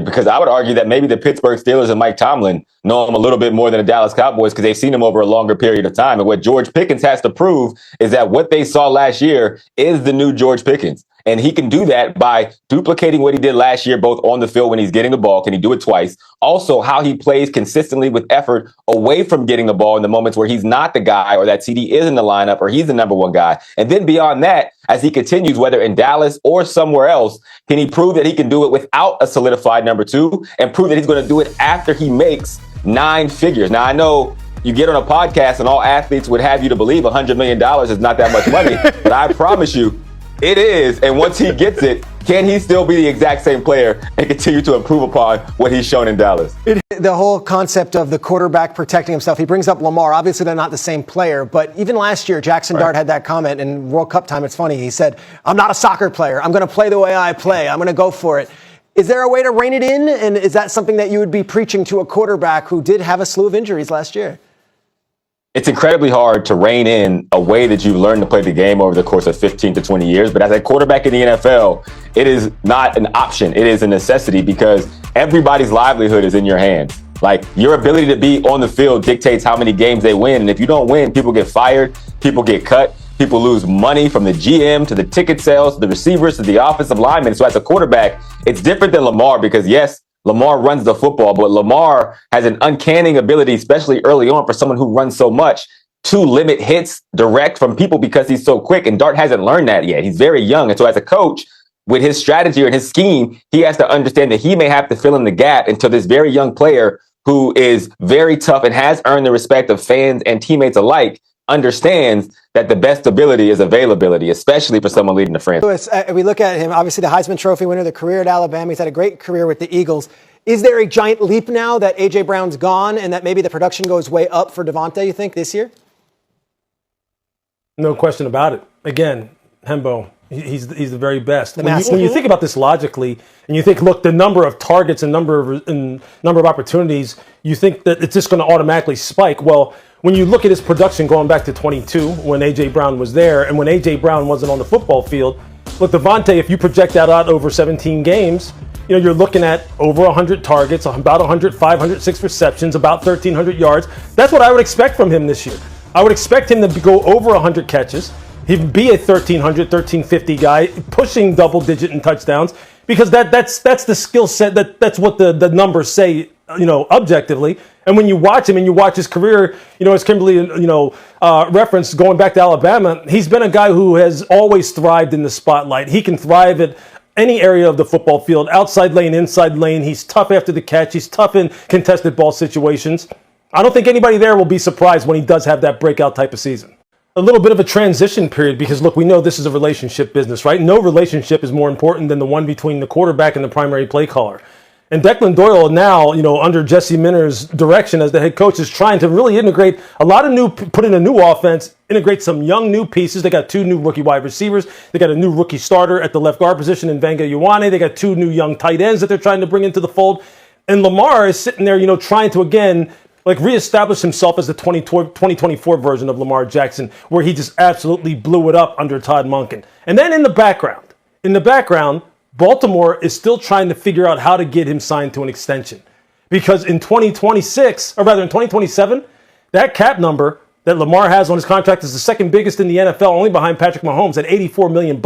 because I would argue that maybe the Pittsburgh Steelers and Mike Tomlin know him a little bit more than the Dallas Cowboys because they've seen him over a longer period of time. And what George Pickens has to prove is that what they saw last year is the new George Pickens. And he can do that by duplicating what he did last year, both on the field when he's getting the ball. Can he do it twice? Also, how he plays consistently with effort away from getting the ball in the moments where he's not the guy or that CD is in the lineup or he's the number one guy. And then beyond that, as he continues, whether in Dallas or somewhere else, can he prove that he can do it without a solidified number two and prove that he's going to do it after he makes 9 figures? Now, I know you get on a podcast and all athletes would have you to believe $100 million is not that much money, but I promise you, it is. And once he gets it, can he still be the exact same player and continue to improve upon what he's shown in Dallas? The whole concept of the quarterback protecting himself, he brings up Lamar. Obviously, they're not the same player, but even last year, Jackson Dart had that comment in World Cup time. It's funny. He said, I'm not a soccer player. I'm going to play the way I play. I'm going to go for it. Is there a way to rein it in? And is that something that you would be preaching to a quarterback who did have a slew of injuries last year? It's incredibly hard to rein in a way that you've learned to play the game over the course of 15 to 20 years. But as a quarterback in the NFL, it is not an option. It is a necessity because everybody's livelihood is in your hands. Like, your ability to be on the field dictates how many games they win. And if you don't win, people get fired, people get cut, people lose money from the GM to the ticket sales, to the receivers, to the offensive linemen. So as a quarterback, it's different than Lamar because, yes, Lamar runs the football, but Lamar has an uncanny ability, especially early on for someone who runs so much, to limit hits direct from people because he's so quick. And Dart hasn't learned that yet. He's very young. And so as a coach, with his strategy or his scheme, he has to understand that he may have to fill in the gap until this very young player who is very tough and has earned the respect of fans and teammates alike understands that the best ability is availability, especially for someone leading the franchise. Lewis, we look at him, obviously the Heisman Trophy winner, the career at Alabama. He's had a great career with the Eagles. Is there a giant leap now that A.J. Brown's gone and that maybe the production goes way up for Devontae, you think, this year? No question about it. Again, Hembo, he's the very best. When you think about this logically, and you think, look, the number of targets and number of opportunities, you think that it's just going to automatically spike. Well, when you look at his production going back to 22, when A.J. Brown was there, and when A.J. Brown wasn't on the football field, look, Devontae, if you project that out over 17 games, you're looking at over 100 targets, about 105, 106 receptions, about 1,300 yards. That's what I would expect from him this year. I would expect him to go over 100 catches. He'd be a 1,300, 1,350 guy, pushing double-digit in touchdowns, because that's the skill set, that's what the numbers say, objectively. And when you watch him and you watch his career, as Kimberly, referenced going back to Alabama, he's been a guy who has always thrived in the spotlight. He can thrive at any area of the football field, outside lane, inside lane. He's tough after the catch. He's tough in contested ball situations. I don't think anybody there will be surprised when he does have that breakout type of season. A little bit of a transition period because, look, we know this is a relationship business, right? No relationship is more important than the one between the quarterback and the primary play caller. And Declan Doyle now, under Jesse Minter's direction as the head coach, is trying to really integrate a lot of put in a new offense, integrate some young new pieces. They got 2 new rookie wide receivers. They got a new rookie starter at the left guard position in Vanga Ioane. They got 2 new young tight ends that they're trying to bring into the fold. And Lamar is sitting there, trying to, again, reestablish himself as the 2024 version of Lamar Jackson, where he just absolutely blew it up under Todd Monken. And then in the background, Baltimore is still trying to figure out how to get him signed to an extension. Because in 2027, that cap number that Lamar has on his contract is the second biggest in the NFL, only behind Patrick Mahomes at $84 million.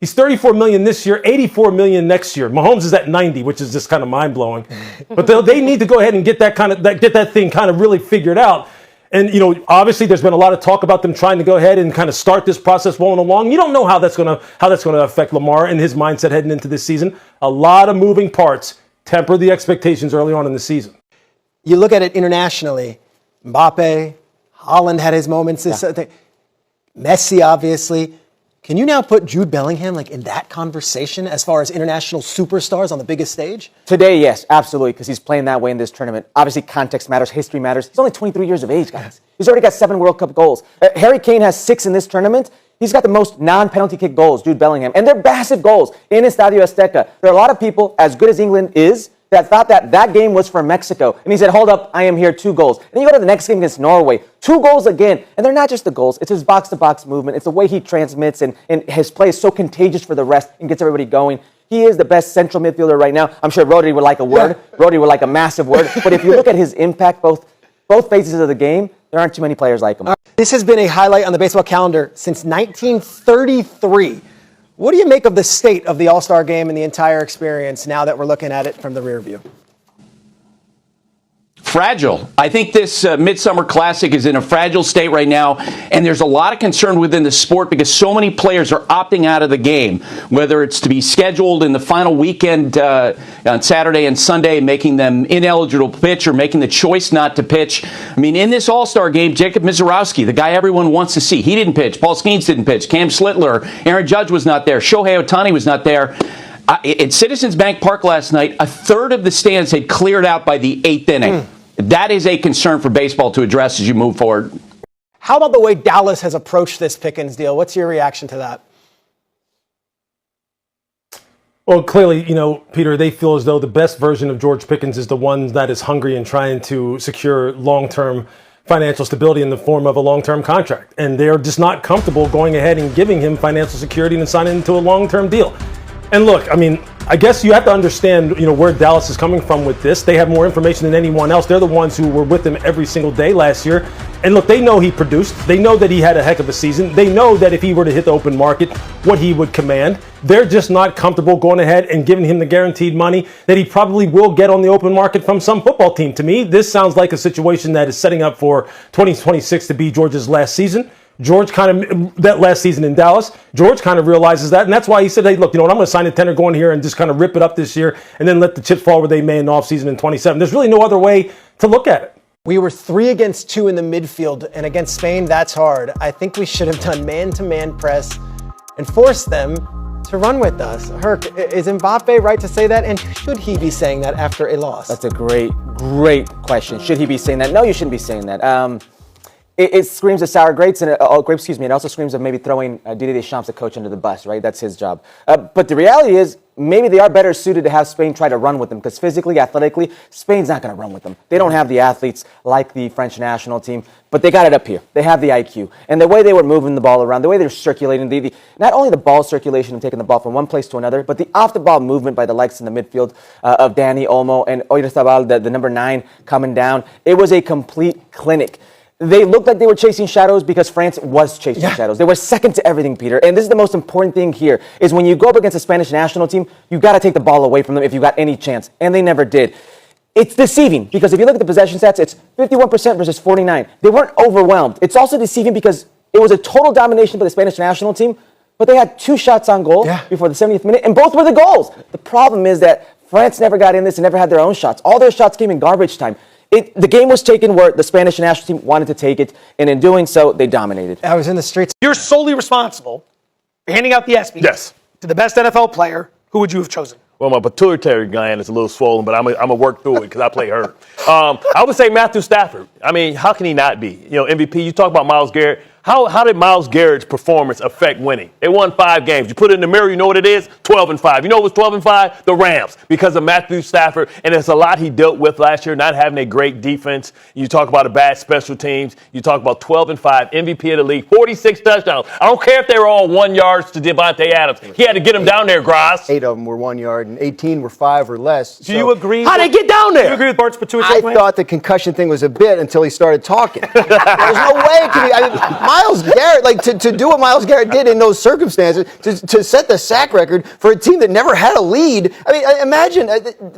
He's $34 million this year, $84 million next year. Mahomes is at 90, which is just kind of mind-blowing. But they need to go ahead and get that thing kind of really figured out. And, obviously there's been a lot of talk about them trying to go ahead and kind of start this process rolling along. You don't know how that's going to affect Lamar and his mindset heading into this season. A lot of moving parts. Temper the expectations early on in the season. You look at it internationally. Mbappe, Haaland had his moments. Messi, obviously. Can you now put Jude Bellingham in that conversation as far as international superstars on the biggest stage? Today, yes, absolutely, because he's playing that way in this tournament. Obviously, context matters, history matters. He's only 23 years of age, guys. He's already got 7 World Cup goals. Harry Kane has 6 in this tournament. He's got the most non-penalty kick goals, Jude Bellingham. And they're massive goals in Estadio Azteca. There are a lot of people, as good as England is, that thought that game was for Mexico. And he said, hold up, I am here, 2 goals. And then you go to the next game against Norway, 2 goals again. And they're not just the goals. It's his box-to-box movement. It's the way he transmits, and his play is so contagious for the rest and gets everybody going. He is the best central midfielder right now. I'm sure Rodri would like a word. Yeah. Rodri would like a massive word. But if you look at his impact, both phases of the game, there aren't too many players like him. This has been a highlight on the baseball calendar since 1933. What do you make of the state of the All-Star game and the entire experience now that we're looking at it from the rear view? Fragile. I think this Midsummer Classic is in a fragile state right now, and there's a lot of concern within the sport because so many players are opting out of the game, whether it's to be scheduled in the final weekend on Saturday and Sunday, making them ineligible to pitch or making the choice not to pitch. I mean, in this All-Star game, Jacob Mizorowski, the guy everyone wants to see, he didn't pitch. Paul Skeens didn't pitch. Cam Slittler, Aaron Judge was not there. Shohei Ohtani was not there. At Citizens Bank Park last night, a third of the stands had cleared out by the 8th inning. That is a concern for baseball to address as you move forward. How about the way Dallas has approached this Pickens deal? What's your reaction to that? Well, clearly, Peter, they feel as though the best version of George Pickens is the one that is hungry and trying to secure long-term financial stability in the form of a long-term contract. And they're just not comfortable going ahead and giving him financial security and signing into a long-term deal. And look, I guess you have to understand, where Dallas is coming from with this. They have more information than anyone else. They're the ones who were with him every single day last year. And look, they know he produced. They know that he had a heck of a season. They know that if he were to hit the open market, what he would command. They're just not comfortable going ahead and giving him the guaranteed money that he probably will get on the open market from some football team. To me, this sounds like a situation that is setting up for 2026 to be George's last season. George that last season in Dallas, George kind of realizes that, and that's why he said, hey, look, I'm going to sign a tender going here and just kind of rip it up this year and then let the chips fall where they may in the offseason in 27. There's really no other way to look at it. We were 3 against 2 in the midfield, and against Spain, that's hard. I think we should have done man-to-man press and forced them to run with us. Herc, is Mbappe right to say that, and should he be saying that after a loss? That's a great question. Should he be saying that? No, you shouldn't be saying that. It screams of sour grapes, and it also screams of maybe throwing Didier Deschamps, the coach, under the bus, right? That's his job. But the reality is, maybe they are better suited to have Spain try to run with them, because physically, athletically, Spain's not going to run with them. They don't have the athletes like the French national team, but they got it up here. They have the IQ. And the way they were moving the ball around, the way they were circulating, not only the ball circulation and taking the ball from one place to another, but the off-the-ball movement by the likes in the midfield of Dani Olmo and Oyarzabal, the number 9, coming down. It was a complete clinic. They looked like they were chasing shadows because France was chasing shadows. They were second to everything, Peter. And this is the most important thing here, is when you go up against a Spanish national team, you got to take the ball away from them if you got any chance. And they never did. It's deceiving because if you look at the possession stats, it's 51% versus 49%. They weren't overwhelmed. It's also deceiving because it was a total domination by the Spanish national team, but they had 2 shots on goal before the 70th minute, and both were the goals. The problem is that France never got in this and never had their own shots. All their shots came in garbage time. The game was taken where the Spanish national team wanted to take it, and in doing so, they dominated. I was in the streets. You're solely responsible for handing out the ESPYs to the best NFL player. Who would you have chosen? Well, my pituitary gland is a little swollen, but I'm going to work through it because I play hurt. I would say Matthew Stafford. I mean, how can he not be? MVP, you talk about Myles Garrett. How did Myles Garrett's performance affect winning? They won 5 games. You put it in the mirror, you know what it is? 12-5. You know what was 12-5? The Rams, because of Matthew Stafford. And there's a lot he dealt with last year, not having a great defense. You talk about a bad special teams. You talk about 12-5, MVP of the league, 46 touchdowns. I don't care if they were all 1 yards to Devontae Adams. He had to get him down there, Gross. 8 of them were 1 yard, and 18 were 5 or less. Do you agree? How'd they get down there? Do you agree with Bart's pituitary gland? I thought the concussion thing was a bit until he started talking. There's no way it could be. Myles Garrett, to do what Myles Garrett did in those circumstances, to set the sack record for a team that never had a lead. I mean, imagine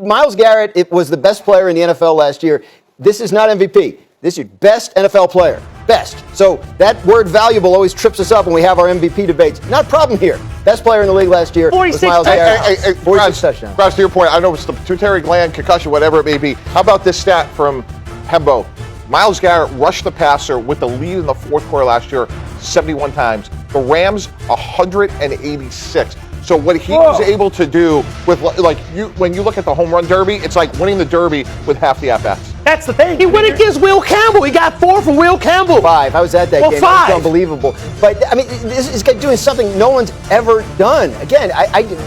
Myles Garrett. It was the best player in the NFL last year. This is not MVP. This is your best NFL player. Best. So that word valuable always trips us up when we have our MVP debates. Not a problem here. Best player in the league last year was Myles Garrett. 46 touchdowns. Bryce, to your point, I know it's the pituitary gland, concussion, whatever it may be. How about this stat from Hembo? Myles Garrett rushed the passer with the lead in the fourth quarter last year 71 times. The Rams, 186. So what he was able to do with, when you look at the home run derby, it's like winning the derby with half the at-bats. That's the thing. He went against Will Campbell. He got 4 from Will Campbell. 5. I was at that Well, game. 5. It was unbelievable. But, I mean, this guy doing something no one's ever done. Again,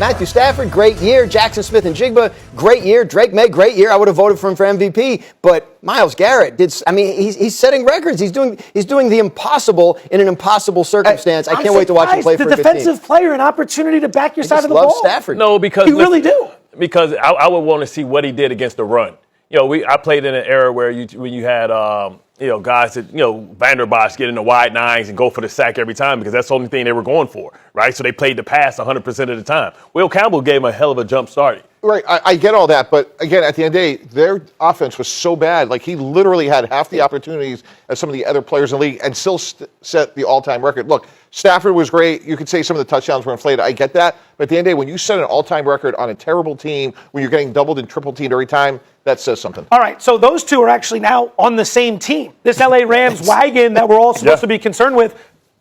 Matthew Stafford, great year. Jackson Smith and Jigba, great year. Drake May, great year. I would have voted for him for MVP. But Myles Garrett he's setting records. He's doing the impossible in an impossible circumstance. I can't wait to watch him play for a good team. The defensive player, an opportunity to back your side of the ball. Stafford. No, because you really do. Because I would want to see what he did against the run. I played in an era where when you had guys that Vanderbosch get in the wide nines and go for the sack every time because that's the only thing they were going for, right? So they played the pass 100% of the time. Will Campbell gave him a hell of a jump start. Right, I get all that, but again, at the end of the day, their offense was so bad. Like, he literally had half the opportunities as some of the other players in the league and still set the all-time record. Look, Stafford was great. You could say some of the touchdowns were inflated. I get that. But at the end of the day, when you set an all-time record on a terrible team, when you're getting doubled and triple-teamed every time, that says something. All right, so those two are actually now on the same team. This LA Rams wagon that we're all supposed to be concerned with,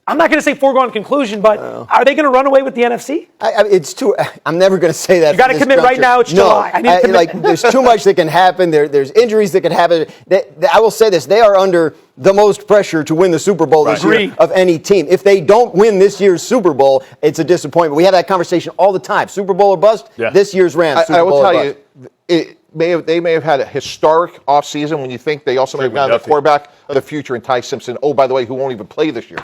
I'm not going to say foregone conclusion, but are they going to run away with the NFC? It's too. I'm never going to say that. You got to commit right now. It's July. I need to commit. There's too much that can happen. There's injuries that can happen. I will say this: they are under the most pressure to win the Super Bowl this year of any team. If they don't win this year's Super Bowl, it's a disappointment. We have that conversation all the time. Super Bowl or bust. Yeah. This year's Rams. Super I will Bowl tell or you, they may have had a historic offseason when you think they also may have gotten the quarterback of the future in Ty Simpson. Oh, by the way, who won't even play this year.